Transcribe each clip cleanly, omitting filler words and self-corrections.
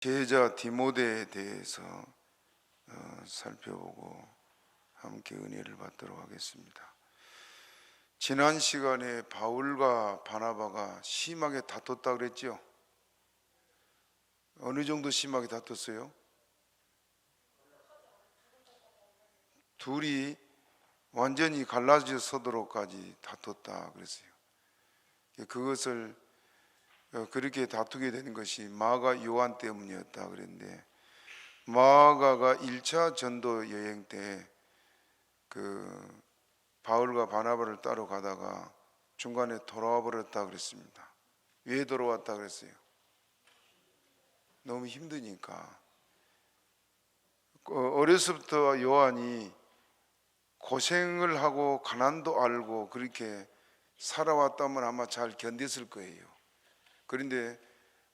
제자 디모데에 대해서 살펴보고 함께 은혜를 받도록 하겠습니다. 지난 시간에 바울과 바나바가 심하게 다퉜다 그랬죠? 어느 정도 심하게 다퉜어요? 둘이 완전히 갈라져서도록까지 다퉜다 그랬어요. 그것을 그렇게 다투게 되는 것이 마가 요한 때문이었다 그랬는데, 마가가 1차 전도 여행 때 바울과 바나바를 따로 가다가 중간에 돌아와 버렸다 그랬습니다. 왜 돌아왔다 그랬어요? 너무 힘드니까. 어려서부터 요한이 고생을 하고 가난도 알고 그렇게 살아왔다면 아마 잘 견뎠을 거예요. 그런데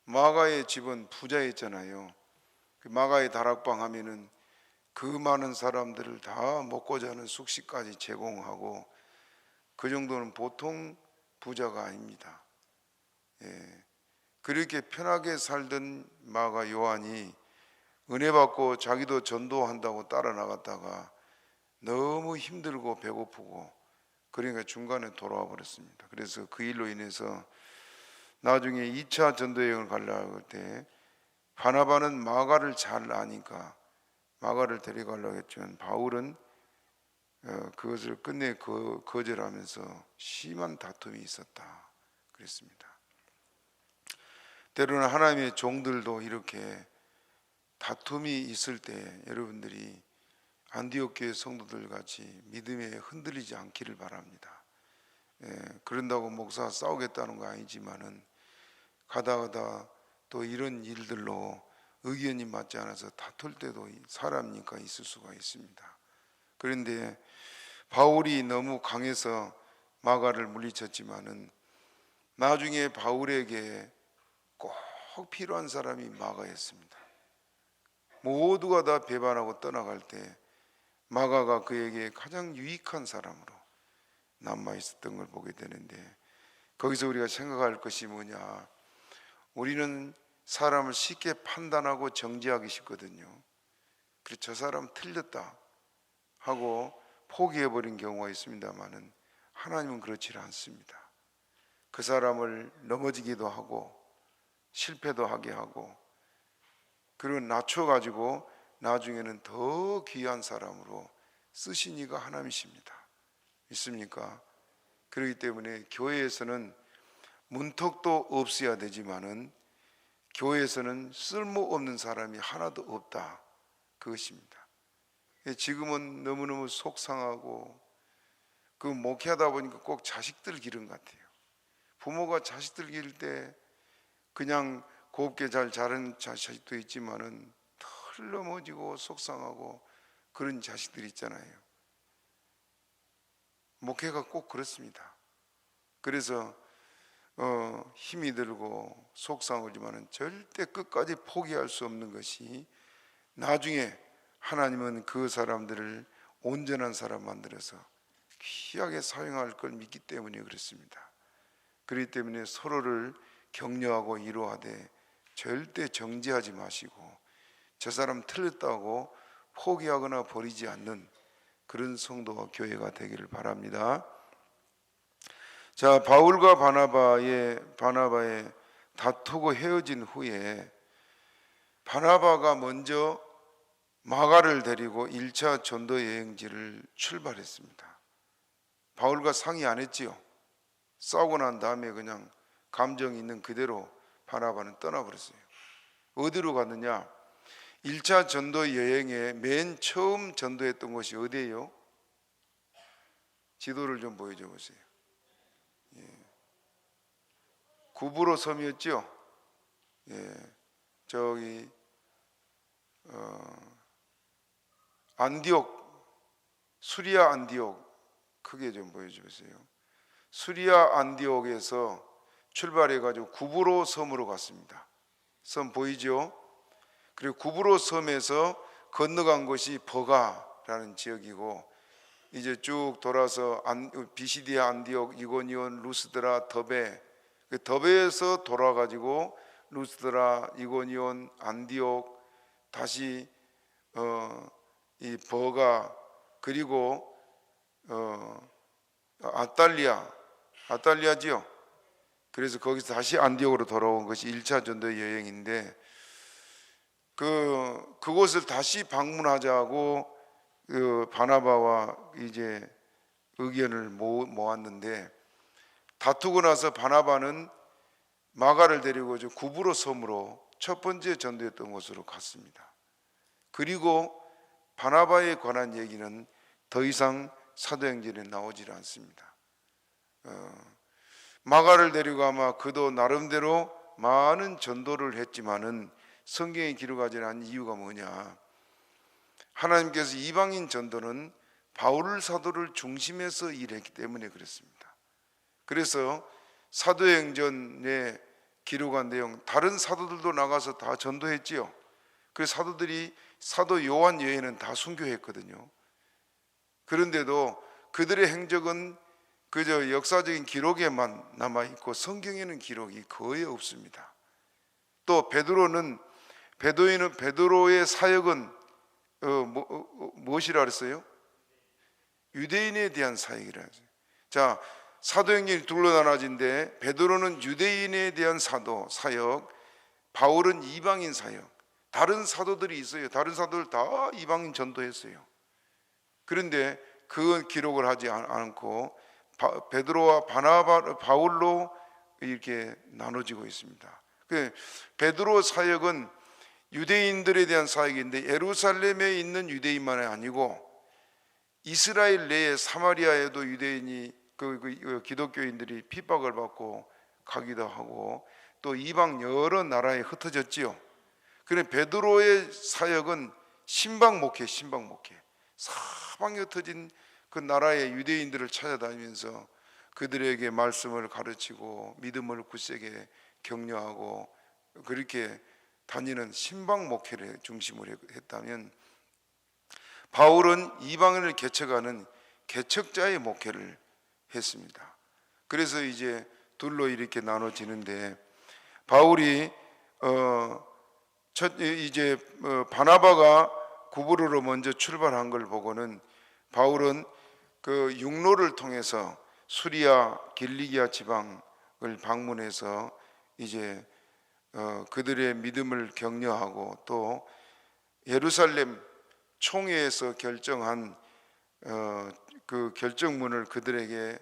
마가의 집은 부자였잖아요. 마가의 다락방 하면은 그 많은 사람들을 다 먹고 자는 숙식까지 제공하고, 그 정도는 보통 부자가 아닙니다. 그렇게 편하게 살던 마가 요한이 은혜 받고 자기도 전도한다고 따라 나갔다가 너무 힘들고 배고프고 그러니까 중간에 돌아와 버렸습니다. 그래서 그 일로 인해서 나중에 2차 전도여행을 가려고 할 때 바나바는 마가를 잘 아니까 마가를 데려가려고 했지만 바울은 그것을 끝내 거절하면서 심한 다툼이 있었다 그랬습니다. 때로는 하나님의 종들도 이렇게 다툼이 있을 때 여러분들이 안디옥 교회 성도들 같이 믿음에 흔들리지 않기를 바랍니다. 그런다고 목사가 싸우겠다는 거 아니지만은 가다 또 이런 일들로 의견이 맞지 않아서 다툴 때도 사람이니까 있을 수가 있습니다. 그런데 바울이 너무 강해서 마가를 물리쳤지만은 나중에 바울에게 꼭 필요한 사람이 마가였습니다. 모두가 다 배반하고 떠나갈 때 마가가 그에게 가장 유익한 사람으로 남아 있었던 걸 보게 되는데, 거기서 우리가 생각할 것이 뭐냐? 우리는 사람을 쉽게 판단하고 정죄하기 쉽거든요. 그래서 저 사람 틀렸다 하고 포기해버린 경우가 있습니다만은 하나님은 그렇지 않습니다. 그 사람을 넘어지기도 하고 실패도 하게 하고, 그리고 낮춰가지고 나중에는 더 귀한 사람으로 쓰신 이가 하나님이십니다. 믿습니까? 그렇기 때문에 교회에서는 문턱도 없어야 되지만은 교회에서는 쓸모없는 사람이 하나도 없다 그것입니다. 지금은 너무너무 속상하고 그 목회하다 보니까 꼭 자식들 기른 것 같아요. 부모가 자식들 기를 때 그냥 곱게 잘 자란 자식도 있지만은 털 넘어지고 속상하고 그런 자식들이 있잖아요. 목회가 꼭 그렇습니다. 그래서 힘이 들고 속상하지만은 절대 끝까지 포기할 수 없는 것이, 나중에 하나님은 그 사람들을 온전한 사람 만들어서 귀하게 사용할 걸 믿기 때문에 그렇습니다. 그렇기 때문에 서로를 격려하고 위로하되 절대 정죄하지 마시고 저 사람 틀렸다고 포기하거나 버리지 않는 그런 성도와 교회가 되기를 바랍니다. 자, 바울과 바나바의 다투고 헤어진 후에 바나바가 먼저 마가를 데리고 1차 전도 여행지를 출발했습니다. 바울과 상의 안 했지요. 싸우고 난 다음에 그냥 감정 있는 그대로 바나바는 떠나버렸어요. 어디로 갔느냐? 1차 전도 여행에 맨 처음 전도했던 곳이 어디예요? 지도를 좀 보여줘 보세요. 구브로 섬이었죠. 저기 안디옥, 수리아 안디옥, 크게 좀 보여주세요. 수리아 안디옥에서 출발해가지고 구브로 섬으로 갔습니다. 섬 보이죠? 그리고 구브로 섬에서 건너간 곳이 버가라는 지역이고, 이제 쭉 돌아서 비시디아, 안디옥, 이고니온, 루스드라, 더베, 더베에서 돌아가지고 루스드라, 이고니온, 안디옥, 다시 이 버가, 그리고 아탈리아지요. 그래서 거기서 다시 안디옥으로 돌아온 것이 1차 전도 여행인데, 그곳을 다시 방문하자고 바나바와 이제 의견을 모았는데, 다투고 나서 바나바는 마가를 데리고 구브로 섬으로 첫 번째 전도했던 곳으로 갔습니다. 그리고 바나바에 관한 얘기는 더 이상 사도행전에 나오질 않습니다. 마가를 데리고 아마 그도 나름대로 많은 전도를 했지만은 성경에 기록하지 않은 이유가 뭐냐? 하나님께서 이방인 전도는 바울 사도를 중심에서 일했기 때문에 그렇습니다. 그래서 사도행전에 기록한 내용, 다른 사도들도 나가서 다 전도했지요. 그래서 사도들이 사도 요한 외에는 다 순교했거든요. 그런데도 그들의 행적은 그저 역사적인 기록에만 남아있고 성경에는 기록이 거의 없습니다. 또 베드로의 사역은 무엇이라 그랬어요? 유대인에 대한 사역이라 하죠. 자, 사도행전이 둘로 나눠진데, 베드로는 유대인에 대한 사역, 바울은 이방인 사역. 다른 사도들이 있어요. 다른 사도들 다 이방인 전도했어요. 그런데 그 기록을 하지 않고 베드로와 바울로 이렇게 나눠지고 있습니다. 베드로 사역은 유대인들에 대한 사역인데, 예루살렘에 있는 유대인만이 아니고 이스라엘 내에 사마리아에도 유대인이 기독교인들이 핍박을 받고 가기도 하고, 또 이방 여러 나라에 흩어졌지요. 그래 베드로의 사역은 신방 목회. 사방에 흩어진 그 나라의 유대인들을 찾아다니면서 그들에게 말씀을 가르치고 믿음을 굳세게 격려하고 그렇게 다니는 신방 목회를 중심으로 했다면, 바울은 이방인을 개척하는 개척자의 목회를 했습니다. 그래서 이제 둘로 이렇게 나눠지는데, 바울이 바나바가 구브로로 먼저 출발한 걸 보고는 바울은 그 육로를 통해서 수리아, 길리기아 지방을 방문해서 이제 그들의 믿음을 격려하고, 또 예루살렘 총회에서 결정한 그 결정문을 그들에게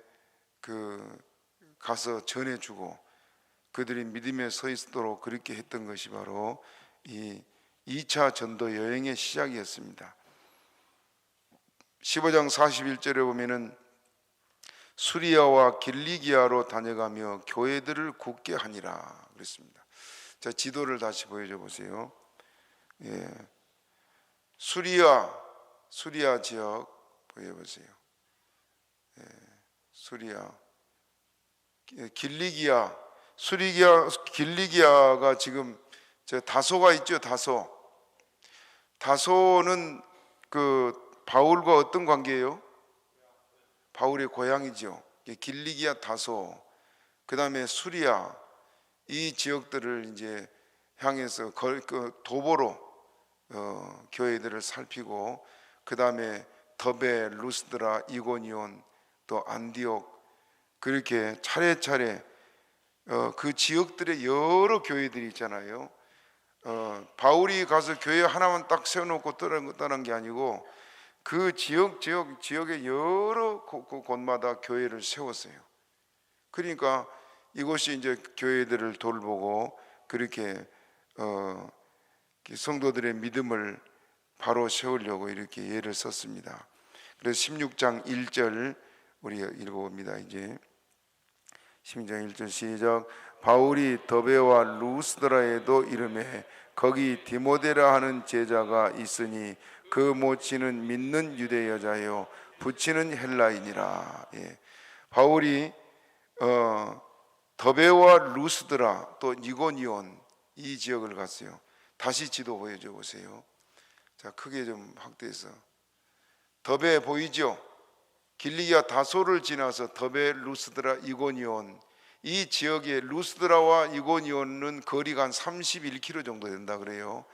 가서 전해주고 그들이 믿음에 서 있도록 그렇게 했던 것이 바로 이 2차 전도 여행의 시작이었습니다. 15장 41절에 보면은 수리아와 길리기아로 다녀가며 교회들을 굳게 하니라 그랬습니다. 자, 지도를 다시 보여줘 보세요. 예. 수리아 지역 보여보세요. 예. 수리아, 길리기아가 지금 다소가 있죠. 다소는 바울과 어떤 관계예요? 바울의 고향이죠. 길리기아, 다소, 그 다음에 수리아, 이 지역들을 이제 향해서 도보로 교회들을 살피고, 그 다음에 더베, 루스드라, 이고니온, 또 안디옥, 그렇게 차례차례 그 지역들의 여러 교회들이 있잖아요. 바울이 가서 교회 하나만 딱 세워놓고 떠난 게 아니고 그 지역의 여러 곳마다 교회를 세웠어요. 그러니까 이곳이 이제 교회들을 돌보고 그렇게 성도들의 믿음을 바로 세우려고 이렇게 예를 썼습니다. 그래서 16장 1절 우리가 읽어봅니다. 이제 16장 1절 시작. 바울이 더베와 루스드라에도 이르매 거기 디모데라 하는 제자가 있으니 그 모친은 믿는 유대 여자요 부친은 헬라인이라. 예. 바울이 더베와 루스드라 또 이고니온 이 지역을 갔어요. 다시 지도 보여줘 보세요. 자, 크게 좀 확대해서. 더베 보이죠? 길리기아 다소를 지나서 더베, 루스드라, 이고니온 이 지역의 루스드라와 이고니온은 거리가 한 31km 정도 된다 그래요.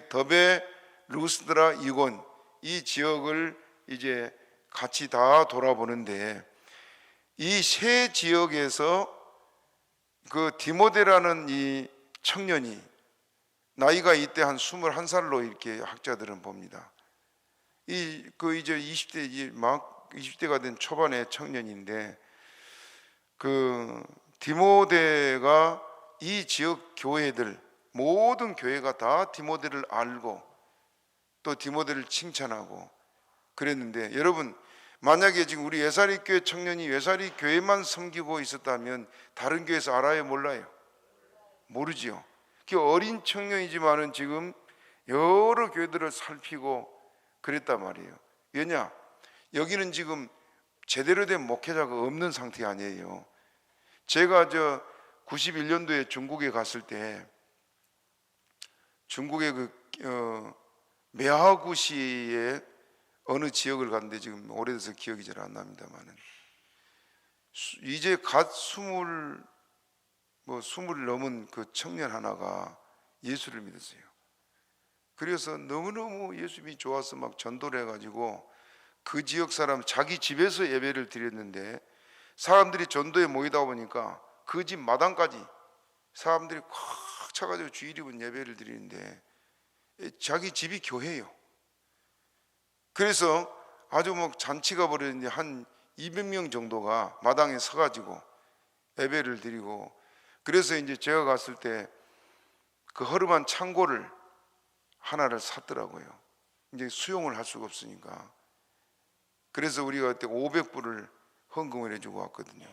더베, 루스드라, 이곤 이 지역을 이제 같이 다 돌아보는데, 이 세 지역에서 그 디모데라는 이 청년이 나이가 이때 한 21살로 이렇게 학자들은 봅니다. 이제 20대 막 20대가 된 초반의 청년인데, 그 디모데가 이 지역 교회들 모든 교회가 다 디모데를 알고 또 디모데를 칭찬하고 그랬는데, 여러분 만약에 지금 우리 예사립교회 청년이 예사립교회만 섬기고 있었다면 다른 교회에서 알아요, 몰라요? 모르지요. 그 어린 청년이지만은 지금 여러 교회들을 살피고 그랬단 말이에요. 왜냐? 여기는 지금 제대로 된 목회자가 없는 상태 아니에요. 제가 91년도에 중국에 갔을 때 중국의 매하구시의 어느 지역을 갔는데, 지금 오래돼서 기억이 잘 안 납니다만은 이제 갓 20을 넘은 그 청년 하나가 예수를 믿었어요. 그래서 너무너무 예수님이 좋아서 막 전도를 해가지고 그 지역 사람 자기 집에서 예배를 드렸는데, 사람들이 전도에 모이다 보니까 그 집 마당까지 사람들이 꽉 차가지고 주일 입은 예배를 드리는데 자기 집이 교회예요. 그래서 아주 뭐 잔치가 벌어졌는데 한 200명 정도가 마당에 서가지고 예배를 드리고, 그래서 이제 제가 갔을 때 그 허름한 창고를 하나를 샀더라고요. 이제 수용을 할 수가 없으니까. 그래서 우리가 그때 500불을 헌금을 해주고 왔거든요.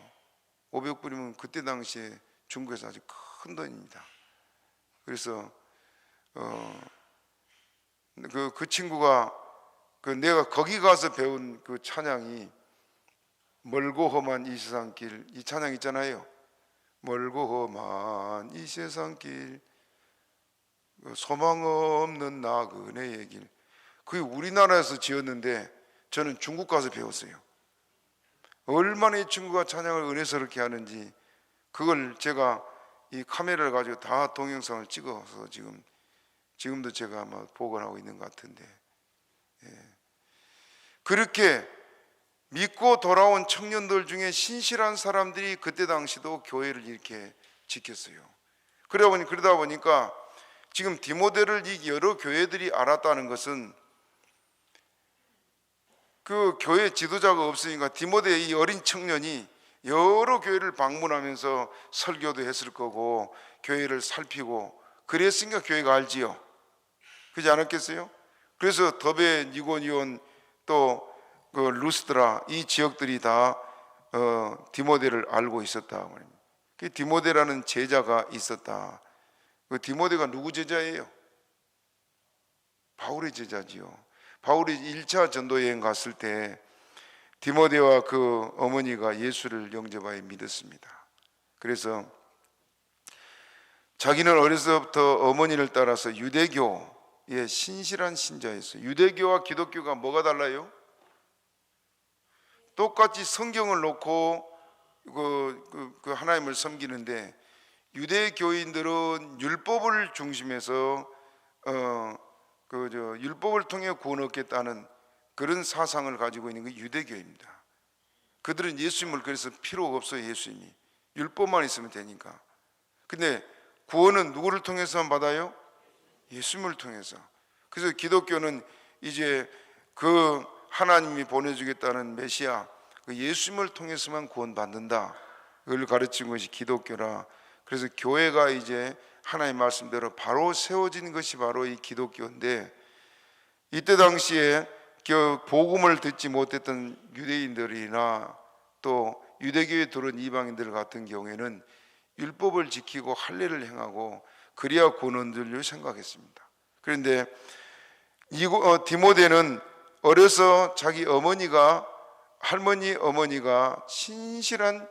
500불이면 그때 당시에 중국에서 아주 큰 돈입니다. 그래서 그 친구가 내가 거기 가서 배운 그 찬양이 멀고 험한 이 세상길, 이 찬양 있잖아요. 멀고 험한 이 세상길, 소망 없는 나그네의 길. 그게 우리나라에서 지었는데 저는 중국 가서 배웠어요. 얼마나 이 친구가 찬양을 은혜스럽게 하는지 그걸 제가 이 카메라를 가지고 다 동영상을 찍어서 지금도 제가 아마 보관하고 있는 것 같은데, 그렇게 믿고 돌아온 청년들 중에 신실한 사람들이 그때 당시도 교회를 이렇게 지켰어요. 그러다 보니까 지금 디모데를 이 여러 교회들이 알았다는 것은 그 교회 지도자가 없으니까 디모데의 이 어린 청년이 여러 교회를 방문하면서 설교도 했을 거고 교회를 살피고 그랬으니까 교회가 알지요. 그렇지 않았겠어요? 그래서 더베, 니고니온 또 그 루스드라 이 지역들이 다 디모데를 알고 있었다 말입니다. 그 디모데라는 제자가 있었다. 그 디모데가 누구 제자예요? 바울의 제자지요. 바울이 1차 전도 여행 갔을 때 디모데와 그 어머니가 예수를 영접하여 믿었습니다. 그래서 자기는 어려서부터 어머니를 따라서 유대교의 신실한 신자였어요. 유대교와 기독교가 뭐가 달라요? 똑같이 성경을 놓고 그 하나님을 섬기는데, 유대교인들은 율법을 중심해서 율법을 통해 구원 얻겠다는 그런 사상을 가지고 있는 게 유대교입니다. 그들은 예수님을 그래서 필요가 없어요. 예수님이 율법만 있으면 되니까. 근데 구원은 누구를 통해서만 받아요? 예수님을 통해서. 그래서 기독교는 이제 그 하나님이 보내주겠다는 메시아 그 예수님을 통해서만 구원받는다, 그걸 가르친 것이 기독교라. 그래서 교회가 이제 하나님의 말씀대로 바로 세워진 것이 바로 이 기독교인데, 이때 당시에 복음을 듣지 못했던 유대인들이나 또 유대교에 들어온 이방인들 같은 경우에는 율법을 지키고 할례를 행하고 그래야 구원 얻으려 생각했습니다. 그런데 디모데는 어려서 자기 할머니 어머니가 신실한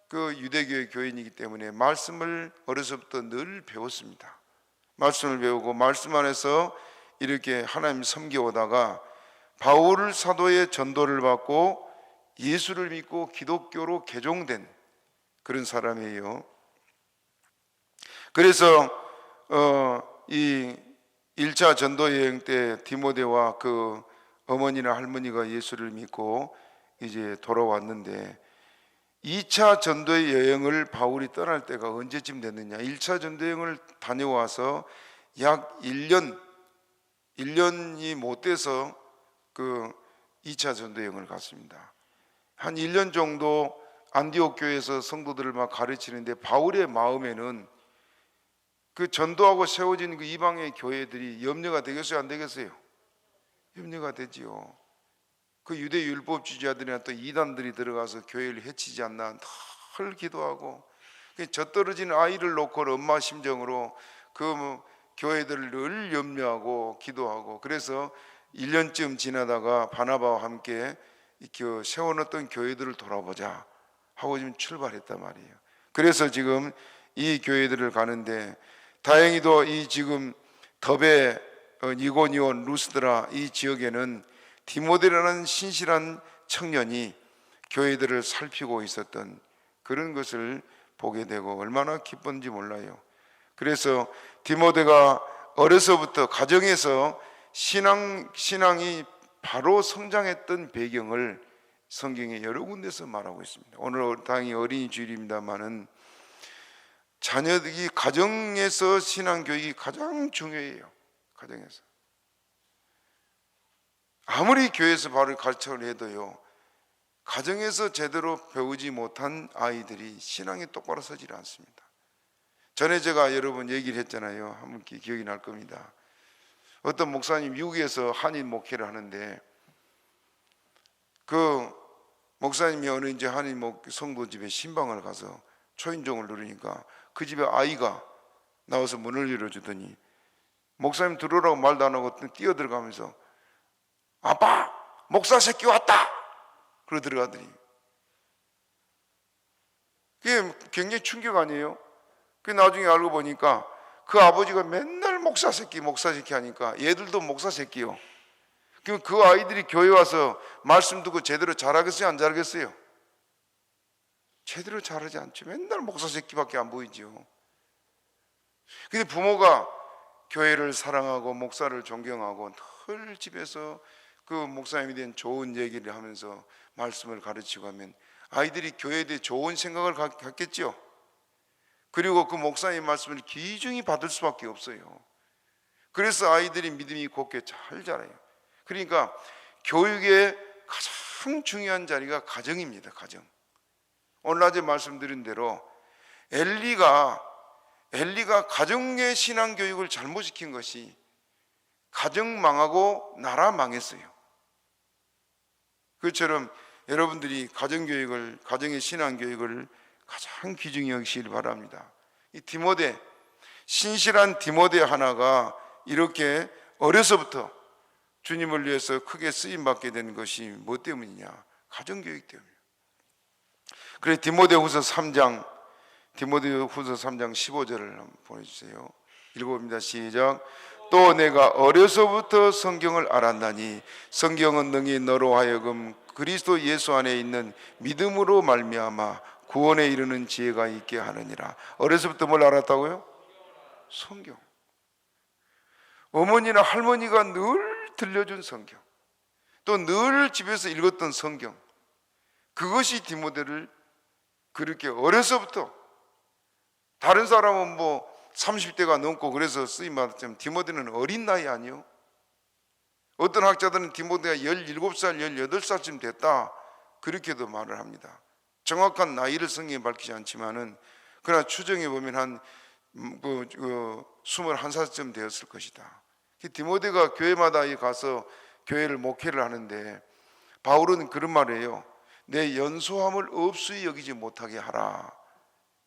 그 유대교의 교인이기 때문에 말씀을 어려서부터 늘 배웠습니다. 말씀을 배우고 말씀 안에서 이렇게 하나님 섬겨오다가 바울 사도의 전도를 받고 예수를 믿고 기독교로 개종된 그런 사람이에요. 그래서 이 1차 전도 여행 때 디모데와 그 어머니나 할머니가 예수를 믿고 이제 돌아왔는데 2차 전도의 여행을 바울이 떠날 때가 언제쯤 됐느냐? 1차 전도 여행을 다녀와서 약 1년이 못 돼서 그 2차 전도 여행을 갔습니다. 한 1년 정도 안디옥 교회에서 성도들을 막 가르치는데 바울의 마음에는 그 전도하고 세워진 그 이방의 교회들이 염려가 되겠어요, 안 되겠어요? 염려가 되지요. 그 유대 율법주의자들이나 또 이단들이 들어가서 교회를 해치지 않나 늘 기도하고, 젖떨어진 아이를 놓고 엄마 심정으로 그 교회들을 늘 염려하고 기도하고, 그래서 1년쯤 지나다가 바나바와 함께 세워놨던 교회들을 돌아보자 하고 지금 출발했단 말이에요. 그래서 지금 이 교회들을 가는데, 다행히도 이 지금 더베, 이고니온, 루스드라 이 지역에는 디모데라는 신실한 청년이 교회들을 살피고 있었던 그런 것을 보게 되고 얼마나 기쁜지 몰라요. 그래서 디모데가 어려서부터 가정에서 신앙이 바로 성장했던 배경을 성경에 여러 군데서 말하고 있습니다. 오늘 당연히 어린이 주일입니다만은 자녀들이 가정에서 신앙교육이 가장 중요해요. 가정에서 아무리 교회에서 바로 가르쳐를 해도요, 가정에서 제대로 배우지 못한 아이들이 신앙이 똑바로 서질 않습니다. 전에 제가 여러분 얘기를 했잖아요. 한번 기억이 날 겁니다. 어떤 목사님 미국에서 한인 목회를 하는데 그 목사님이 어느 이제 한인 성도 집에 신방을 가서 초인종을 누르니까 그 집에 아이가 나와서 문을 열어주더니 목사님 들어오라고 말도 안 하고 뛰어들어가면서 아빠, 목사 새끼 왔다! 그러고 들어가더니 그게 굉장히 충격 아니에요? 그 나중에 알고 보니까 그 아버지가 맨날 목사 새끼 하니까 얘들도 목사 새끼요. 그럼 그 아이들이 교회 와서 말씀 듣고 제대로 잘하겠어요, 안 잘하겠어요? 제대로 잘하지 않죠. 맨날 목사 새끼밖에 안 보이죠. 근데 부모가 교회를 사랑하고 목사를 존경하고 늘 집에서 그 목사님에 대한 좋은 얘기를 하면서 말씀을 가르치고 하면 아이들이 교회에 대해 좋은 생각을 갖겠죠. 그리고 그 목사님 말씀을 귀중히 받을 수밖에 없어요. 그래서 아이들이 믿음이 곱게 잘 자라요. 그러니까 교육의 가장 중요한 자리가 가정입니다. 가정. 오늘 낮에 말씀드린 대로 엘리가 가정의 신앙교육을 잘못 시킨 것이 가정 망하고 나라 망했어요. 그처럼 여러분들이 가정의 신앙교육을 가장 귀중히 여기시길 바랍니다. 이 디모데, 신실한 디모데 하나가 이렇게 어려서부터 주님을 위해서 크게 쓰임받게 된 것이 뭐 때문이냐? 가정교육 때문이에요. 그래 디모데후서 3장 15절을 한번 보내주세요. 읽어봅니다. 시작. 또 내가 어려서부터 성경을 알았나니 성경은 능히 너로 하여금 그리스도 예수 안에 있는 믿음으로 말미암아 구원에 이르는 지혜가 있게 하느니라. 어려서부터 뭘 알았다고요? 성경. 어머니나 할머니가 늘 들려준 성경, 또 늘 집에서 읽었던 성경, 그것이 디모데를 그렇게 어려서부터, 다른 사람은 뭐 30대가 넘고 그래서 쓰임받았지만 디모데는 어린 나이 아니요? 어떤 학자들은 디모데가 17살, 18살쯤 됐다 그렇게도 말을 합니다. 정확한 나이를 성경에 밝히지 않지만은 그러나 추정해 보면 한 21살쯤 되었을 것이다. 디모데가 교회마다 가서 교회를 목회를 하는데 바울은 그런 말을 해요. 내 연소함을 없이 여기지 못하게 하라.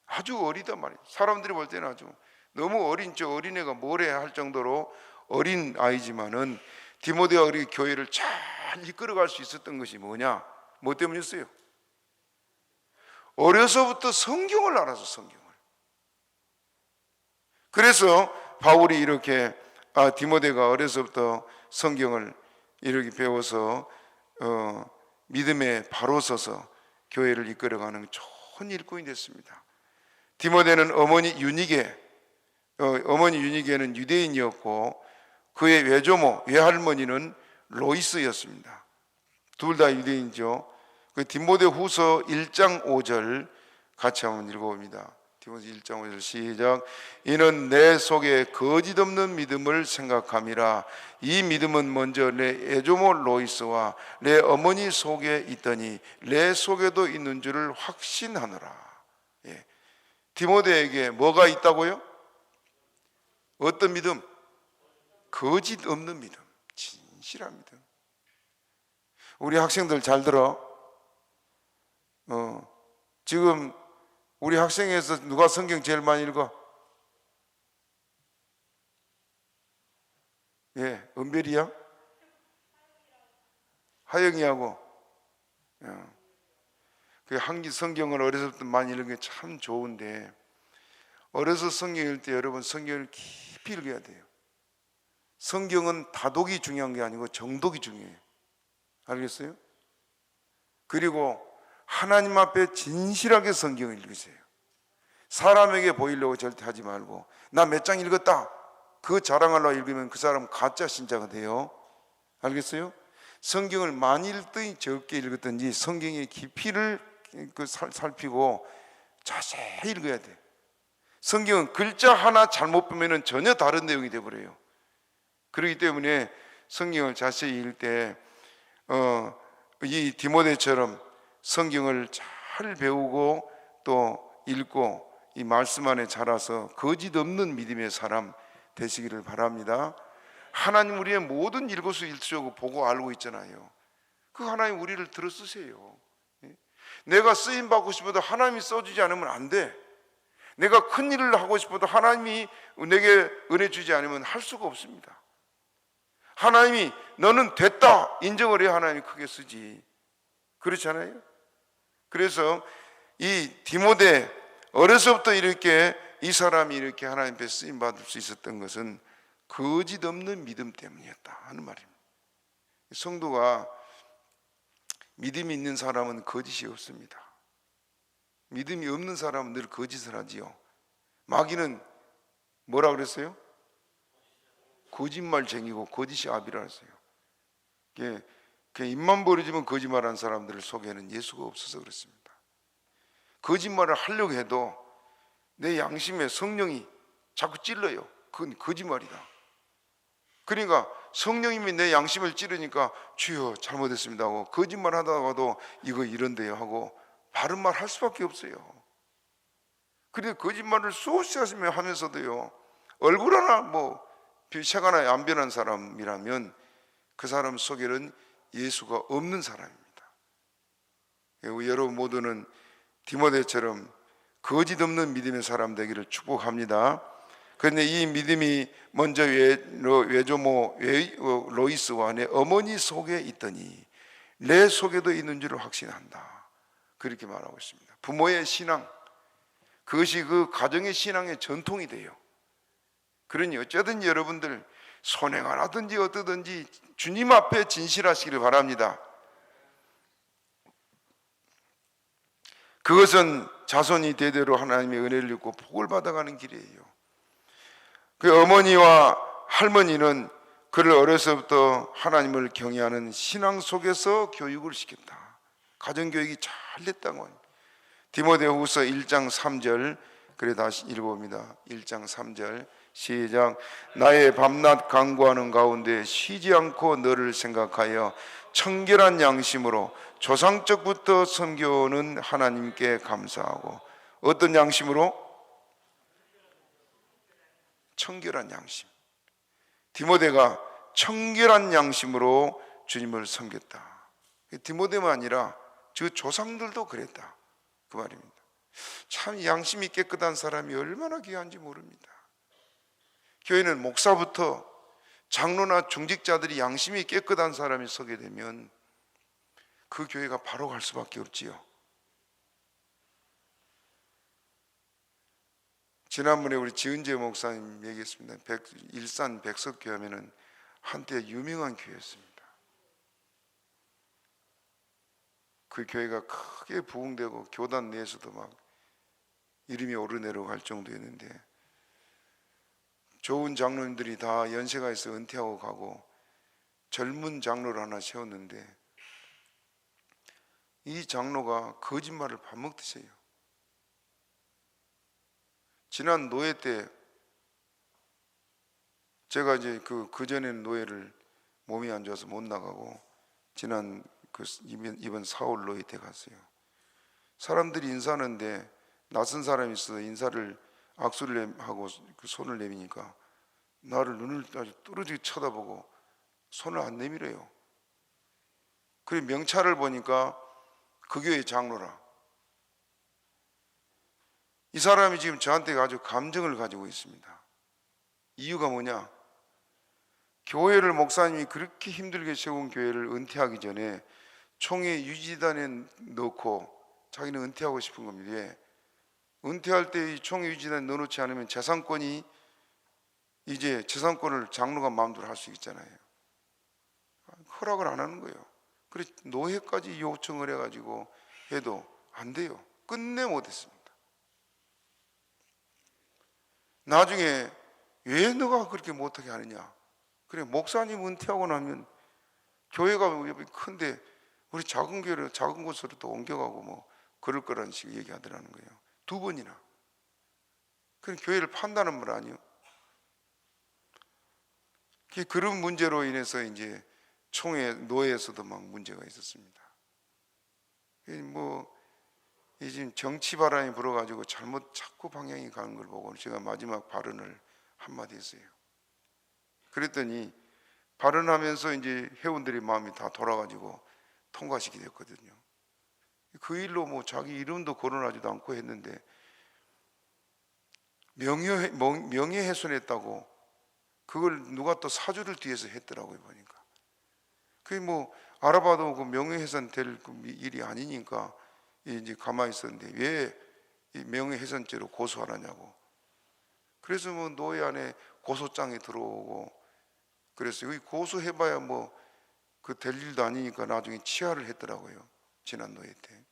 아주 어리단 말이에요. 사람들이 볼 때는 아주 너무 어린 저 어린애가 뭘 해야 할 정도로 어린 아이지만은 디모데가 우리 교회를 잘 이끌어갈 수 있었던 것이 뭐냐? 뭐 때문이었어요? 어려서부터 성경을 알아서 성경을. 그래서 바울이 이렇게 디모데가 어려서부터 성경을 이렇게 배워서 믿음에 바로 서서 교회를 이끌어가는 좋은 혼일꾼이 됐습니다. 디모데는 어머니 유니게는 유대인이었고 그의 외조모, 외할머니는 로이스였습니다. 둘 다 유대인이죠. 그 디모데후서 1장 5절 같이 한번 읽어봅니다. 디모데 1장 5절 시작. 이는 내 속에 거짓 없는 믿음을 생각함이라. 이 믿음은 먼저 내 애조모 로이스와 내 어머니 속에 있더니 내 속에도 있는 줄을 확신하노라. 예. 디모데에게 뭐가 있다고요? 어떤 믿음? 거짓 없는 믿음, 진실한 믿음. 우리 학생들 잘 들어. 지금 우리 학생에서 누가 성경 제일 많이 읽어? 예, 은별이야? 하영이하고. 그 한기 성경을 어려서부터 많이 읽는 게 참 좋은데, 어려서 성경 읽을 때 여러분 성경을 깊이 읽어야 돼요. 성경은 다독이 중요한 게 아니고 정독이 중요해요. 알겠어요? 그리고 하나님 앞에 진실하게 성경을 읽으세요. 사람에게 보이려고 절대 하지 말고, 나 몇 장 읽었다 그 자랑하려고 읽으면 그 사람 가짜 신자가 돼요. 알겠어요? 성경을 많이 읽든지 적게 읽었든지 성경의 깊이를 살피고 자세히 읽어야 돼요. 성경은 글자 하나 잘못 보면 전혀 다른 내용이 되어버려요. 그렇기 때문에 성경을 자세히 읽을 때 이 디모데처럼 성경을 잘 배우고 또 읽고 이 말씀 안에 자라서 거짓 없는 믿음의 사람 되시기를 바랍니다. 하나님 우리의 모든 일거수일투족을 보고 알고 있잖아요. 그 하나님 우리를 들어 쓰세요. 내가 쓰임 받고 싶어도 하나님이 써주지 않으면 안 돼. 내가 큰 일을 하고 싶어도 하나님이 내게 은혜 주지 않으면 할 수가 없습니다. 하나님이 너는 됐다 인정을 해야 하나님이 크게 쓰지. 그렇잖아요. 그래서 이 디모데 어려서부터 이렇게 이 사람이 이렇게 하나님 앞에 쓰임 받을 수 있었던 것은 거짓 없는 믿음 때문이었다 하는 말입니다. 성도가 믿음이 있는 사람은 거짓이 없습니다. 믿음이 없는 사람은 늘 거짓을 하지요. 마귀는 뭐라 그랬어요? 거짓말쟁이고 거짓이 아비라 했어요. 입만 벌어지면 거짓말하는 사람들 속에는 예수가 없어서 그렇습니다. 거짓말을 하려고 해도 내 양심에 성령이 자꾸 찔러요. 그건 거짓말이다. 그러니까 성령님이 내 양심을 찌르니까 주여 잘못했습니다 하고, 거짓말 하다가도 이거 이런데요 하고 바른 말 할 수밖에 없어요. 그런데 거짓말을 수없이 하면서도요, 얼굴 하나 색 하나 안 변한 사람이라면 그 사람 속에는 예수가 없는 사람입니다. 여러분 모두는 디모데처럼 거짓 없는 믿음의 사람 되기를 축복합니다. 그런데 이 믿음이 먼저 외조모 로이스와 내 어머니 속에 있더니 내 속에도 있는 줄을 확신한다. 그렇게 말하고 있습니다. 부모의 신앙, 그것이 그 가정의 신앙의 전통이 돼요. 그러니 어쩌든지 여러분들 선행을 하든지 어떠든지 주님 앞에 진실하시기를 바랍니다. 그것은 자손이 대대로 하나님의 은혜를 입고 복을 받아가는 길이에요. 그 어머니와 할머니는 그를 어려서부터 하나님을 경외하는 신앙 속에서 교육을 시켰다. 가정교육이 잘 됐다고 합니다. 디모데후서 1장 3절, 그래 다시 읽어봅니다. 1장 3절 시작. 나의 밤낮 간구하는 가운데 쉬지 않고 너를 생각하여 청결한 양심으로 조상적부터 섬겨오는 하나님께 감사하고. 어떤 양심으로? 청결한 양심. 디모데가 청결한 양심으로 주님을 섬겼다. 디모데만 아니라 그 조상들도 그랬다, 그 말입니다. 참 양심이 깨끗한 사람이 얼마나 귀한지 모릅니다. 교회는 목사부터 장로나 중직자들이 양심이 깨끗한 사람이 서게 되면 그 교회가 바로 갈 수밖에 없지요. 지난번에 우리 지은재 목사님 얘기했습니다. 일산 백석교회 하면은 한때 유명한 교회였습니다. 그 교회가 크게 부흥되고 교단 내에서도 막 이름이 오르내려갈 정도였는데, 좋은 장로님들이 다 연세가 있어 은퇴하고 가고 젊은 장로를 하나 세웠는데, 이 장로가 거짓말을 밥 먹듯이 해요. 지난 노예 때 제가 이제 그 전에는 노예를 몸이 안 좋아서 못 나가고, 지난 이번 4월 노예 때 갔어요. 사람들이 인사하는데 낯선 사람이 있어서 인사를 악수를 하고 그 손을 내미니까 나를 눈을 아주 뚫어지게 쳐다보고 손을 안 내밀어요. 그리고 명찰을 보니까 그 교회 장로라. 이 사람이 지금 저한테 아주 감정을 가지고 있습니다. 이유가 뭐냐? 교회를, 목사님이 그렇게 힘들게 세운 교회를 은퇴하기 전에 총회 유지단에 넣고 자기는 은퇴하고 싶은 겁니다. 왜? 은퇴할 때 이 총회 유지단에 넣어놓지 않으면 재산권을 장로가 마음대로 할 수 있잖아요. 허락을 안 하는 거예요. 그래서 노예까지 요청을 해가지고 해도 안 돼요. 끝내 못했습니다. 나중에 왜 너가 그렇게 못하게 하느냐? 그래, 목사님 은퇴하고 나면 교회가 큰데 우리 작은 교회를 작은 곳으로 또 옮겨가고 뭐 그럴 거라는 식으로 얘기하더라는 거예요. 2번이나. 그럼 교회를 판다는 말 아니에요? 그런 문제로 인해서 이제 총회 노예에서도 막 문제가 있었습니다. 지금 정치 바람이 불어가지고 자꾸 방향이 가는 걸 보고 제가 마지막 발언을 한마디 했어요. 그랬더니 발언하면서 이제 회원들의 마음이 다 돌아가지고 통과시키게 됐거든요. 그 일로 뭐 자기 이름도 거론하지도 않고 했는데 명예훼손했다고 그걸 누가 또 사주를 뒤에서 했더라고요. 보니까 그게 뭐 알아봐도 그 명예훼손 될 일이 아니니까 이제 가만히 있었는데 왜 이 명예훼손죄로 고소하라냐고. 그래서 뭐 노예 안에 고소장이 들어오고, 그래서 여기 고소해봐야 뭐 그 될 일도 아니니까 나중에 치하를 했더라고요. 지난 노예 때.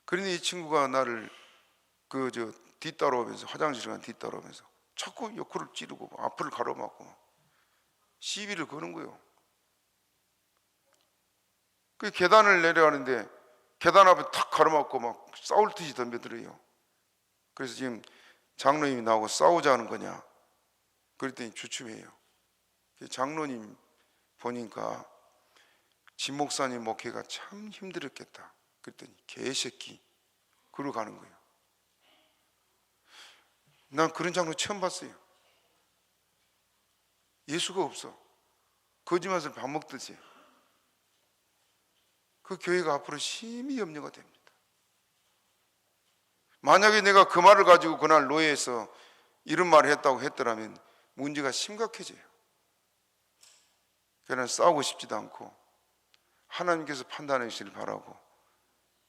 그런데 이 친구가 나를 뒤따라오면서, 화장실 간 뒤따라오면서 자꾸 옆구를 찌르고 앞을 가로막고 시비를 거는 거예요. 그 계단을 내려가는데 계단 앞에 탁 가로막고 막 싸울 듯이 덤벼들어요. 그래서 지금 장로님이 나오고 싸우자는 거냐? 그랬더니 주춤해요. 장로님 보니까 진 목사님 목회가 참 힘들었겠다. 그랬더니 개새끼 그러고 가는 거예요. 난 그런 장로 처음 봤어요. 예수가 없어. 거짓말을 밥 먹듯이. 그 교회가 앞으로 심히 염려가 됩니다. 만약에 내가 그 말을 가지고 그날 노예에서 이런 말을 했다고 했더라면 문제가 심각해져요. 그러나 싸우고 싶지도 않고 하나님께서 판단해 주시길 바라고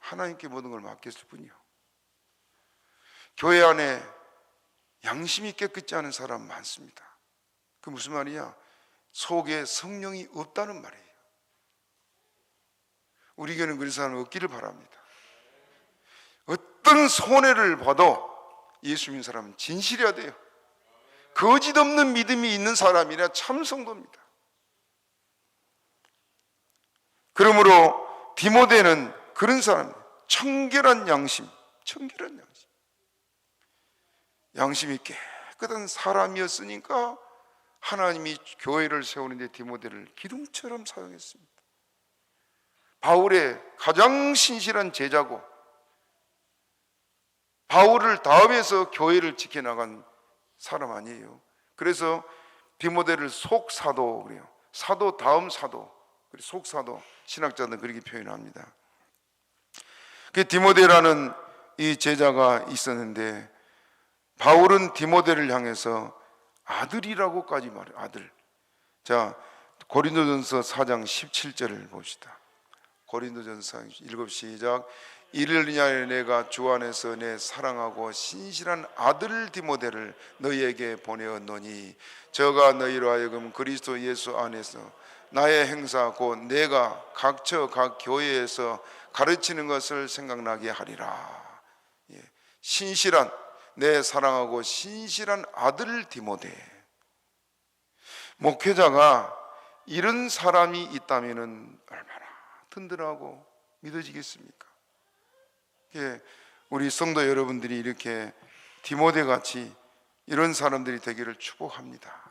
하나님께 모든 걸 맡겼을 뿐이요. 교회 안에 양심이 깨끗지 않은 사람 많습니다. 그 무슨 말이냐? 속에 성령이 없다는 말이에요. 우리 교회는 그런 사람 없기를 바랍니다. 어떤 손해를 봐도 예수 믿는 사람은 진실해야 돼요. 거짓 없는 믿음이 있는 사람이라 참 성도입니다. 그러므로 디모데는 그런 사람이에요. 청결한 양심, 청결한 양심. 양심이 깨끗한 사람이었으니까 하나님이 교회를 세우는데 디모데를 기둥처럼 사용했습니다. 바울의 가장 신실한 제자고 바울을 다음해서 교회를 지켜나간 사람 아니에요. 그래서 디모데를 속사도 그래요. 사도 다음 사도, 속사도, 신학자들은 그렇게 표현합니다. 그 디모데라는 이 제자가 있었는데 바울은 디모데를 향해서 아들이라고까지 말해요. 아들. 자, 고린도전서 4장 17절을 봅시다. 고린도전서 읽읍 시작. 이를 위하여 내가 주 안에서 내 사랑하고 신실한 아들 디모데를 너희에게 보내었노니 저가 너희로 하여금 그리스도 예수 안에서 나의 행사 곧 내가 각처 각 교회에서 가르치는 것을 생각나게 하리라. 예. 신실한, 내 사랑하고 신실한 아들 디모데. 목회자가 이런 사람이 있다면 얼마나 든든하고 믿어지겠습니까? 예. 우리 성도 여러분들이 이렇게 디모데 같이 이런 사람들이 되기를 축복합니다.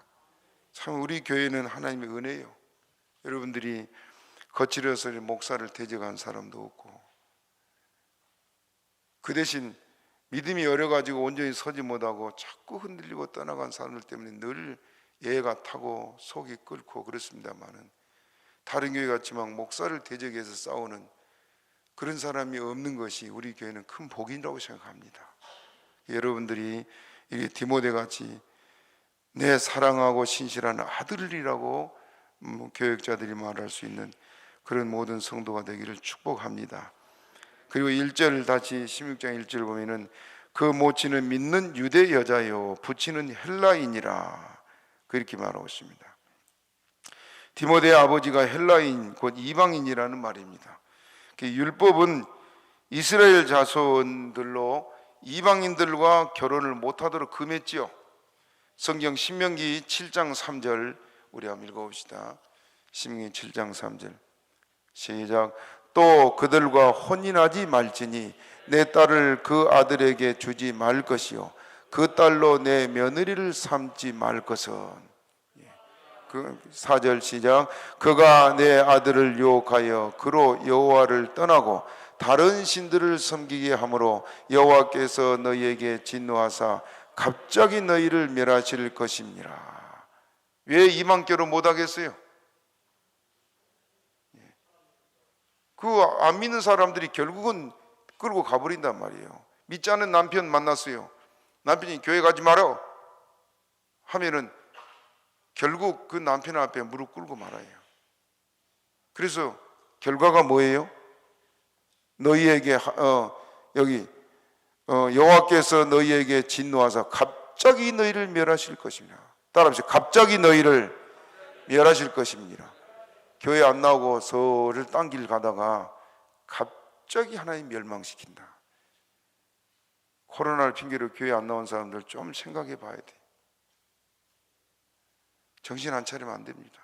참 우리 교회는 하나님의 은혜요. 여러분들이 거칠어서 목사를 대적한 사람도 없고, 그 대신 믿음이 어려가지고 온전히 서지 못하고 자꾸 흔들리고 떠나간 사람들 때문에 늘 예가 타고 속이 끓고 그렇습니다만은, 다른 교회 같지만 목사를 대적해서 싸우는 그런 사람이 없는 것이 우리 교회는 큰 복이라고 생각합니다. 여러분들이 이 디모데 같이 내 사랑하고 신실한 아들이라고 교역자들이 말할 수 있는 그런 모든 성도가 되기를 축복합니다. 그리고 1절 다시 16장 1절 보면은 그 모친은 믿는 유대 여자요 부친은 헬라인이라 그렇게 말하고 있습니다. 디모데의 아버지가 헬라인 곧 이방인이라는 말입니다. 율법은 이스라엘 자손들로 이방인들과 결혼을 못하도록 금했지요. 성경 신명기 7장 3절 우리 한번 읽어봅시다. 신명기 7장 3절 시작. 또 그들과 혼인하지 말지니 내 딸을 그 아들에게 주지 말 것이요 그 딸로 내 며느리를 삼지 말 것은. 그 4절 시작. 그가 내 아들을 유혹하여 그로 여호와를 떠나고 다른 신들을 섬기게 하므로 여호와께서 너희에게 진노하사 갑자기 너희를 멸하실 것입니다. 왜 이방 결혼 못하겠어요? 그 안 믿는 사람들이 결국은 끌고 가버린단 말이에요. 믿지 않는 남편 만났어요. 남편이 교회 가지 마라 하면은 결국 그 남편 앞에 무릎 꿇고 말아요. 그래서 결과가 뭐예요? 너희에게 여호와께서 너희에게 진노하사 갑자기 너희를 멸하실 것입니다. 따라합시다. 갑자기 너희를 멸하실 것입니다. 교회 안 나오고 서를 딴 길 가다가 갑자기 하나님 멸망시킨다. 코로나를 핑계로 교회 안 나온 사람들 좀 생각해 봐야 돼. 정신 안 차리면 안 됩니다.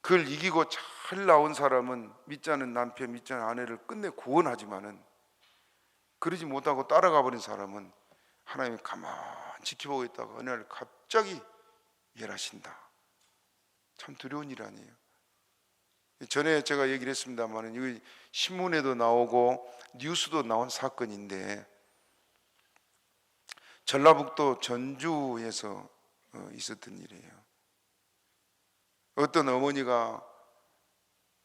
그걸 이기고 잘 나온 사람은 믿지 않은 남편, 믿지 않은 아내를 끝내 구원하지만은 그러지 못하고 따라가 버린 사람은 하나님이 가만히 지켜보고 있다가 어느 날 갑자기 멸하신다. 참 두려운 일 아니에요. 전에 제가 얘기를 했습니다만 이거 신문에도 나오고 뉴스도 나온 사건인데, 전라북도 전주에서 있었던 일이에요. 어떤 어머니가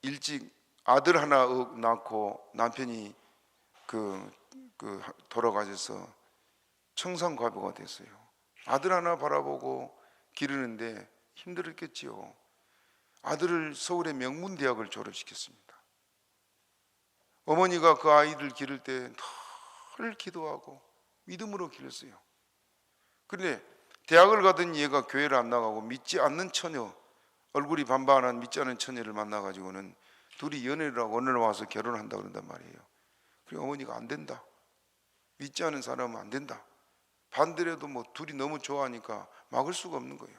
일찍 아들 하나 낳고 남편이 돌아가셔서 청산과부가 됐어요. 아들 하나 바라보고 기르는데 힘들었겠지요. 아들을 서울의 명문대학을 졸업시켰습니다. 어머니가 그 아이들 기를 때 늘 기도하고 믿음으로 기르었어요. 그런데 대학을 가던 얘가 교회를 안 나가고 믿지 않는 처녀, 얼굴이 반반한 믿지 않는 처녀를 만나가지고는 둘이 연애를 하고 어느 날 와서 결혼한다고 그런단 말이에요. 그리고 어머니가 안 된다. 믿지 않은 사람은 안 된다. 반대로도 뭐 둘이 너무 좋아하니까 막을 수가 없는 거예요.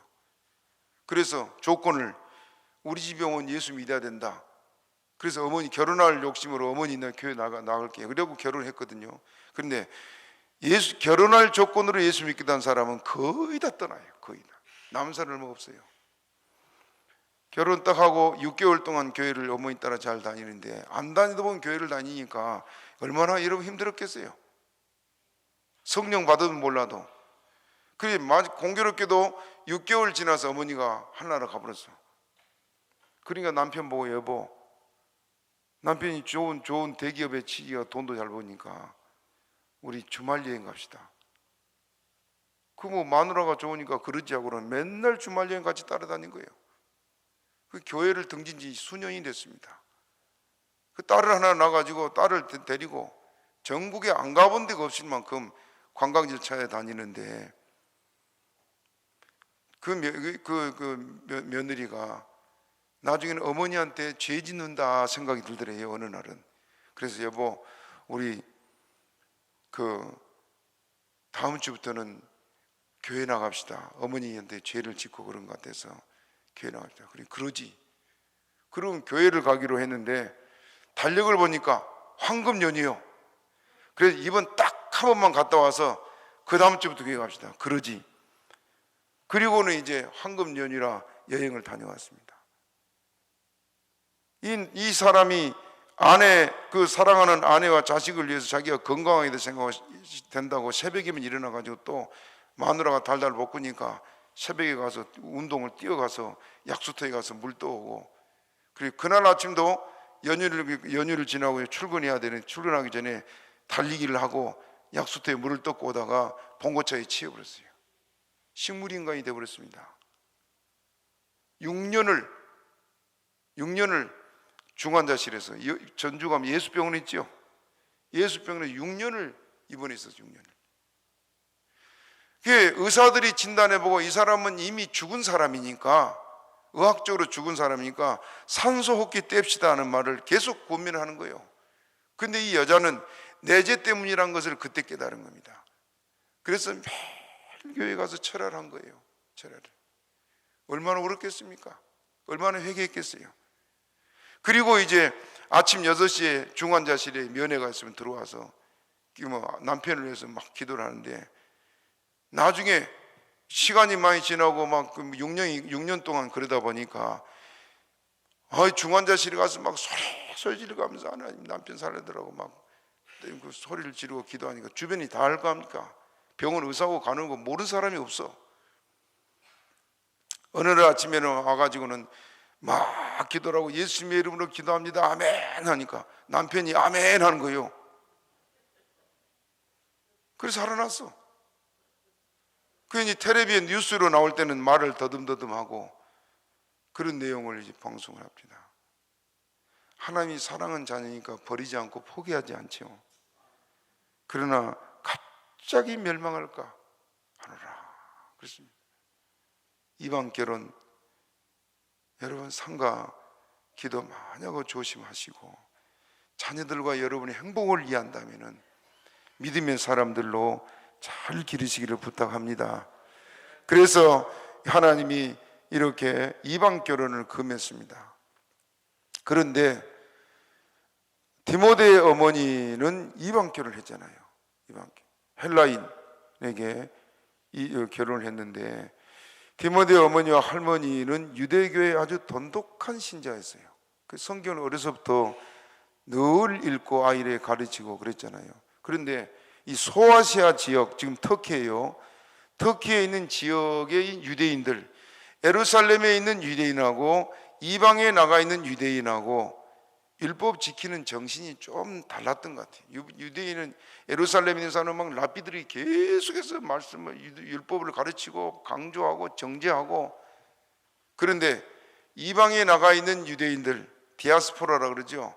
그래서 조건을 우리 집에 오면 예수 믿어야 된다. 그래서 어머니 결혼할 욕심으로 어머니 나 교회 나갈게요. 그러고 결혼했거든요. 그런데 결혼할 조건으로 예수 믿겠다는 사람은 거의 다 떠나요. 거의 다. 남은 사람 없어요. 결혼 딱 하고 6개월 동안 교회를 어머니 따라 잘 다니는데 안 다니다 보면 교회를 다니니까 얼마나 여러분 힘들었겠어요. 성령 받으면 몰라도. 그래 공교롭게도 6개월 지나서 어머니가 하늘나라 가버렸어. 그러니까 남편 보고 여보, 남편이 좋은 대기업에 취직해서 돈도 잘 버니까 우리 주말 여행 갑시다. 그 뭐 마누라가 좋으니까 그러지 하고는 맨날 주말 여행 같이 따라다닌 거예요. 그 교회를 등진 지 수년이 됐습니다. 그 딸을 하나 낳아가지고 딸을 데리고 전국에 안 가본 데가 없을 만큼 관광지를 찾아 다니는데, 며느리가 나중에는 어머니한테 죄 짓는다 생각이 들더래요, 어느 날은. 그래서 여보, 우리 다음 주부터는 교회 나갑시다. 어머니한테 죄를 짓고 그런 것 같아서 교회 나갑시다. 그러지. 그럼 교회를 가기로 했는데 달력을 보니까 황금연휴요. 그래서 이번 딱 한 번만 갔다 와서 그 다음 주부터 교회 갑시다. 그러지. 그리고는 이제 황금연휴라 여행을 다녀왔습니다. 이 사람이 사랑하는 아내와 자식을 위해서 자기가 건강하게 된다고 새벽이면 일어나가지고 또 마누라가 달달 볶으니까 새벽에 가서 운동을 뛰어가서 약수터에 가서 물 떠오고, 그리고 그날 아침도 연휴를 지나고 출근하기 전에 달리기를 하고 약수터에 물을 떠고 오다가 봉고차에 치여버렸어요. 식물인간이 되어버렸습니다. 6년을 중환자실에서, 전주감 예수병원 있죠? 예수병원에 6년을 입원했어요. 6년을. 의사들이 진단해보고 이 사람은 이미 죽은 사람이니까, 의학적으로 죽은 사람이니까 산소 호흡기 뗍시다 하는 말을 계속 고민을 하는 거예요. 근데 이 여자는 내재 때문이란 것을 그때 깨달은 겁니다. 그래서 매일 교회 가서 철야를 한 거예요. 철야를. 얼마나 울었겠습니까? 얼마나 회개했겠어요? 그리고 이제 아침 6시에 중환자실에 면회가 있으면 들어와서 남편을 위해서 막 기도를 하는데, 나중에 시간이 많이 지나고 막 6년 동안 그러다 보니까 중환자실에 가서 막 소리 지르면서 하나님 남편 살려달라고 막 그 소리를 지르고 기도하니까 주변이 다 알 거 합니까? 병원 의사하고 가는 거 모르는 사람이 없어. 어느 날 아침에는 와가지고는 막 기도를 하고 예수님의 이름으로 기도합니다 아멘 하니까 남편이 아멘 하는 거예요. 그래서 살아났어. 이제 텔레비에 뉴스로 나올 때는 말을 더듬더듬하고 그런 내용을 이제 방송을 합니다. 하나님이 사랑은 자녀니까 버리지 않고 포기하지 않죠. 그러나 갑자기 멸망할까 하노라 그렇습니다. 이방 결혼, 여러분 삼가 기도 많이 하고 조심하시고, 자녀들과 여러분의 행복을 위한다면 믿음의 사람들로 잘 기르시기를 부탁합니다. 그래서 하나님이 이렇게 이방 결혼을 금했습니다. 그런데 디모데의 어머니는 이방 결혼을 했잖아요. 헬라인에게 결혼을 했는데, 디모데의 어머니와 할머니는 유대교의 아주 돈독한 신자였어요. 그 성경을 어려서부터 늘 읽고 아이를 가르치고 그랬잖아요. 그런데 이 소아시아 지역, 지금 터키예요. 터키에 있는 지역의 유대인들, 예루살렘에 있는 유대인하고 이방에 나가 있는 유대인하고 율법 지키는 정신이 좀 달랐던 것 같아요. 유대인은, 예루살렘에 있는 사람은 막 랍비들이 계속해서 율법을 가르치고 강조하고 정죄하고, 그런데 이방에 나가 있는 유대인들, 디아스포라라 그러죠.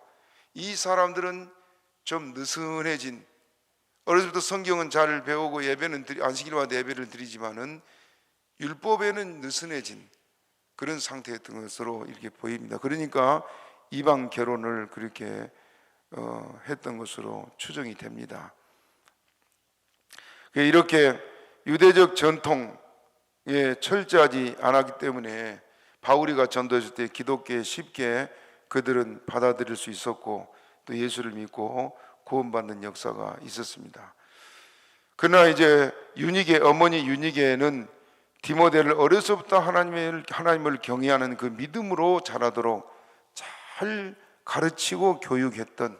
이 사람들은 좀 느슨해진, 어려서부터 성경은 잘 배우고 예배는 안식일마다 예배를 드리지만은 율법에는 느슨해진 그런 상태였던 것으로 이렇게 보입니다. 그러니까 이방 결혼을 그렇게 했던 것으로 추정이 됩니다. 이렇게 유대적 전통에 철저하지 않았기 때문에 바울이가 전도했을 때 기독교에 쉽게 그들은 받아들일 수 있었고 또 예수를 믿고 구원받는 역사가 있었습니다. 그러나 이제 어머니 유니게는 디모데를 어려서부터 하나님을 경외하는 그 믿음으로 자라도록 잘 가르치고 교육했던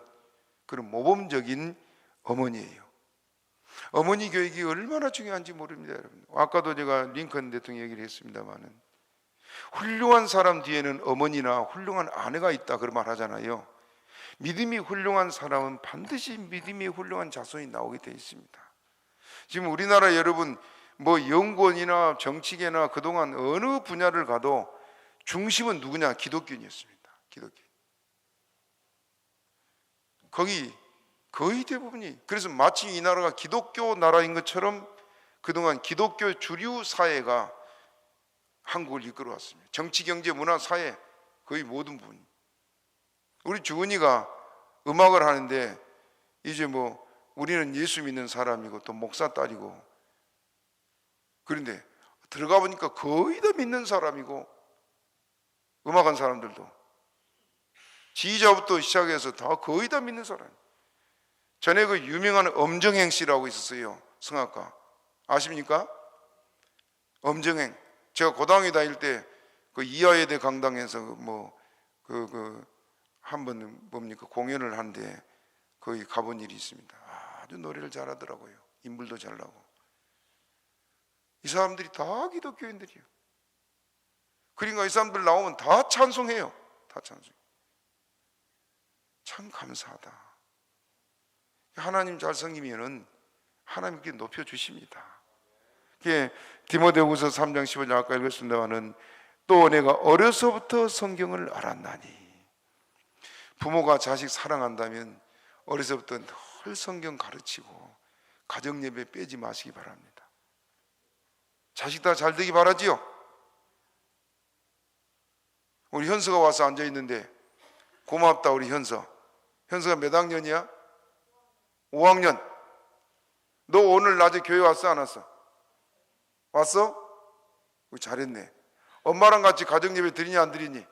그런 모범적인 어머니예요. 어머니 교육이 얼마나 중요한지 모릅니다, 여러분. 아까도 제가 링컨 대통령 얘기를 했습니다만은, 훌륭한 사람 뒤에는 어머니나 훌륭한 아내가 있다 그런 말 하잖아요. 믿음이 훌륭한 사람은 반드시 믿음이 훌륭한 자손이 나오게 되어 있습니다. 지금 우리나라 여러분 연구원이나 정치계나 그동안 어느 분야를 가도 중심은 누구냐? 기독교인이었습니다. 기독교. 거기 거의 대부분이, 그래서 마치 이 나라가 기독교 나라인 것처럼 그동안 기독교 주류 사회가 한국을 이끌어왔습니다. 정치, 경제, 문화, 사회 거의 모든 부분. 우리 주은이가 음악을 하는데 이제 뭐 우리는 예수 믿는 사람이고 또 목사 딸이고, 그런데 들어가 보니까 거의 다 믿는 사람이고, 음악한 사람들도 지휘자부터 시작해서 다 거의 다 믿는 사람. 전에 그 유명한 엄정행 씨라고 있었어요. 성악가 아십니까? 엄정행. 제가 고등학교 다닐 때 그 이화여대 강당에서 한번 뭡니까 공연을 하는데 거기 가본 일이 있습니다. 아주 노래를 잘하더라고요. 인물도 잘나고. 이 사람들이 다 기독교인들이에요. 그러니까 이 사람들 나오면 다 찬송해요. 다 찬송. 참 감사하다. 하나님 잘 섬기면은 하나님께 높여주십니다. 디모데후서 3장 15절 아까 읽었습니다마는 또 내가 어려서부터 성경을 알았나니. 부모가 자식 사랑한다면 어려서부터 늘 성경 가르치고 가정 예배 빼지 마시기 바랍니다. 자식 다 잘 되기 바라지요. 우리 현서가 와서 앉아 있는데 고맙다. 우리 현서가 몇 학년이야? 5학년. 너 오늘 낮에 교회 왔어 안 왔어? 왔어? 잘했네. 엄마랑 같이 가정 예배 드리니 안 드리니?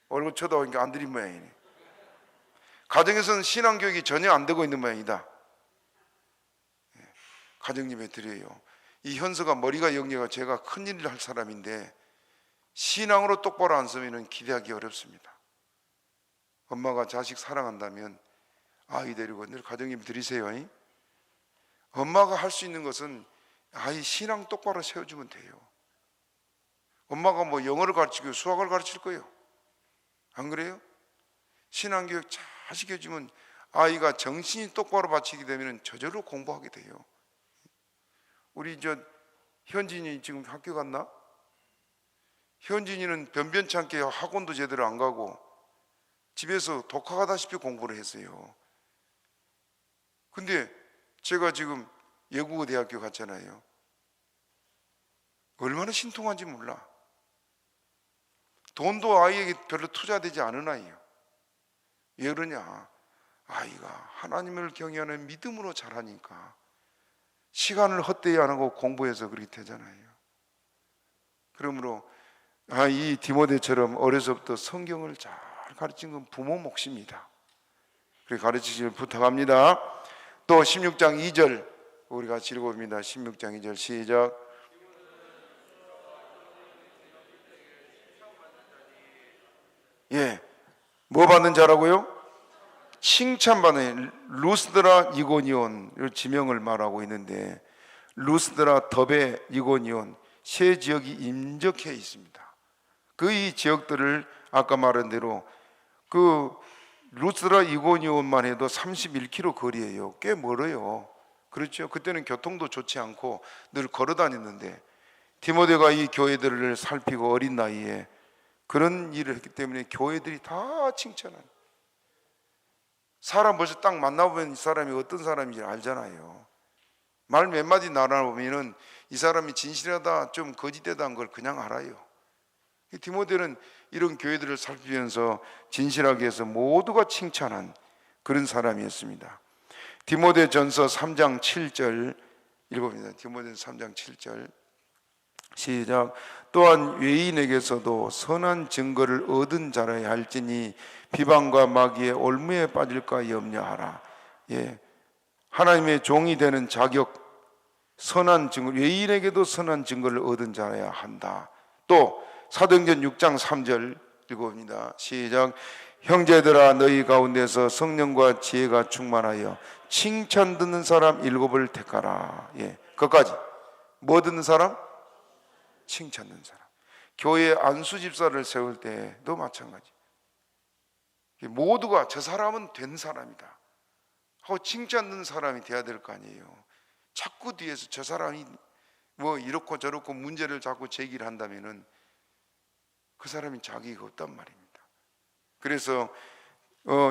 얼굴 쳐다보니까 안 드린 모양이네. 가정에서는 신앙교육이 전혀 안 되고 있는 모양이다. 가정 예배 드려요. 이 현서가 머리가 영리가 제가 큰일을 할 사람인데 신앙으로 똑바로 안 서면 기대하기 어렵습니다. 엄마가 자식 사랑한다면 아이 데리고 늘 가정 예배 드리세요. 엄마가 할 수 있는 것은 아이 신앙 똑바로 세워주면 돼요. 엄마가 뭐 영어를 가르치고 수학을 가르칠 거예요. 안 그래요? 신앙교육 잘 시켜주면 아이가 정신이 똑바로 받치게 되면 저절로 공부하게 돼요. 우리 현진이 지금 학교 갔나? 현진이는 변변치 않게 학원도 제대로 안 가고 집에서 독학하다시피 공부를 했어요. 근데 제가 지금 예국어 대학교 갔잖아요. 얼마나 신통한지 몰라. 돈도 아이에게 별로 투자되지 않은 아이예요. 왜 그러냐? 아이가 하나님을 경외하는 믿음으로 자라니까 시간을 헛되이 안 하고 공부해서 그렇게 되잖아요. 그러므로 이 디모데처럼 어려서부터 성경을 잘 가르친 건 부모 몫입니다. 그렇게 가르치시길 부탁합니다. 또 16장 2절 우리 같이 읽어봅니다. 16장 2절 시작. 뭐 받는 자라고요? 칭찬받는 루스드라 이고니온 지명을 말하고 있는데 루스드라 더베 이고니온 세 지역이 임적해 있습니다. 그 이 지역들을 아까 말한 대로 그 루스드라 이고니온만 해도 31km 거리예요. 꽤 멀어요. 그렇죠? 그때는 교통도 좋지 않고 늘 걸어 다녔는데 디모데가 이 교회들을 살피고 어린 나이에 그런 일을 했기 때문에 교회들이 다 칭찬하는. 사람 벌써 딱 만나보면 이 사람이 어떤 사람인지 알잖아요. 말 몇 마디 나눠보면은 이 사람이 진실하다 좀 거짓되다는 걸 그냥 알아요. 디모데는 이런 교회들을 살피면서 진실하게 해서 모두가 칭찬한 그런 사람이었습니다. 디모데전서 3장 7절 읽어봅니다. 디모데전서 3장 7절 시작. 또한 외인에게서도 선한 증거를 얻은 자라야 할지니 비방과 마귀의 올무에 빠질까 염려하라. 하나님의 종이 되는 자격, 선한 증거, 외인에게도 선한 증거를 얻은 자라야 한다. 또 사도행전 6장 3절 읽어봅니다. 시작. 형제들아 너희 가운데서 성령과 지혜가 충만하여 칭찬 듣는 사람 7을 택하라. 그것까지. 뭐 듣는 사람? 칭찬 듣는 사람. 교회 안수 집사를 세울 때도 마찬가지. 모두가 저 사람은 된 사람이다 하고 칭찬 듣는 사람이 돼야 될 거 아니에요. 자꾸 뒤에서 저 사람이 뭐 이렇고 저렇고 문제를 자꾸 제기를 한다면은 그 사람이 자기가 없단 말입니다. 그래서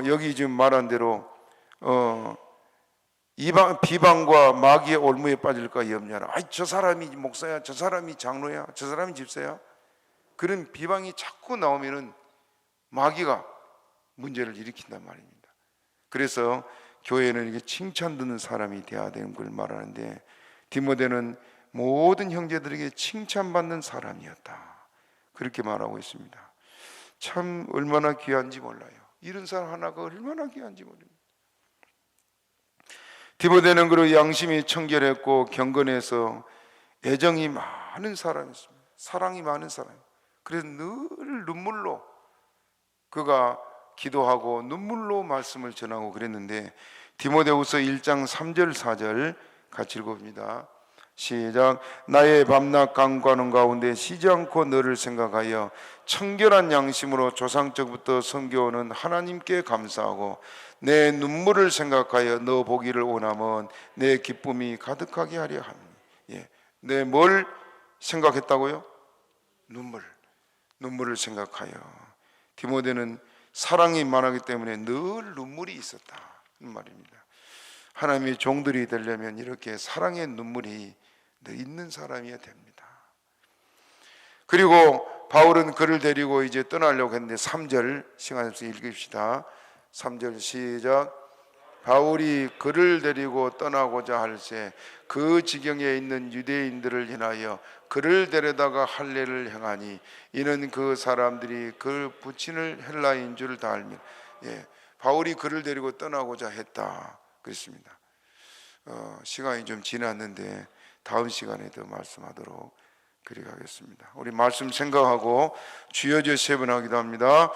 여기 지금 말한 대로 비방과 마귀의 올무에 빠질까 염려하라. 아이, 저 사람이 목사야, 저 사람이 장로야, 저 사람이 집사야. 그런 비방이 자꾸 나오면은 마귀가 문제를 일으킨단 말입니다. 그래서 교회는 이게 칭찬 듣는 사람이 되어야 되는 걸 말하는데, 디모데는 모든 형제들에게 칭찬받는 사람이었다, 그렇게 말하고 있습니다. 참 얼마나 귀한지 몰라요. 이런 사람 하나가 얼마나 귀한지 모릅니다. 디모데는 그리고 양심이 청결했고 경건해서 애정이 많은 사람이었습니다. 사랑이 많은 사람. 그래서 늘 눈물로 그가 기도하고 눈물로 말씀을 전하고 그랬는데, 디모데후서 1장 3절 4절 같이 읽어봅니다. 시작. 나의 밤낮 간구하는 가운데 쉬지 않고 너를 생각하여 청결한 양심으로 조상적부터 섬겨오는 하나님께 감사하고 내 눈물을 생각하여 너 보기를 원하면 내 기쁨이 가득하게 하려 합니다. 예. 내 뭘 생각했다고요? 눈물을 생각하여. 디모데는 사랑이 많았기 때문에 늘 눈물이 있었다 말입니다. 하나님의 종들이 되려면 이렇게 사랑의 눈물이 늘 있는 사람이어야 됩니다. 그리고 바울은 그를 데리고 이제 떠나려고 했는데 3절 시간 없어 읽읍시다. 3절 시작. 바울이 그를 데리고 떠나고자 할새 그 지경에 있는 유대인들을 인하여 그를 데려다가 할례를 행하니 이는 그 사람들이 그 부친을 헬라인 줄 다 알며. 예, 바울이 그를 데리고 떠나고자 했다 그랬습니다. 시간이 좀 지났는데 다음 시간에 더 말씀하도록 그리 가겠습니다. 우리 말씀 생각하고 주여 주여 세 번 하기도 합니다.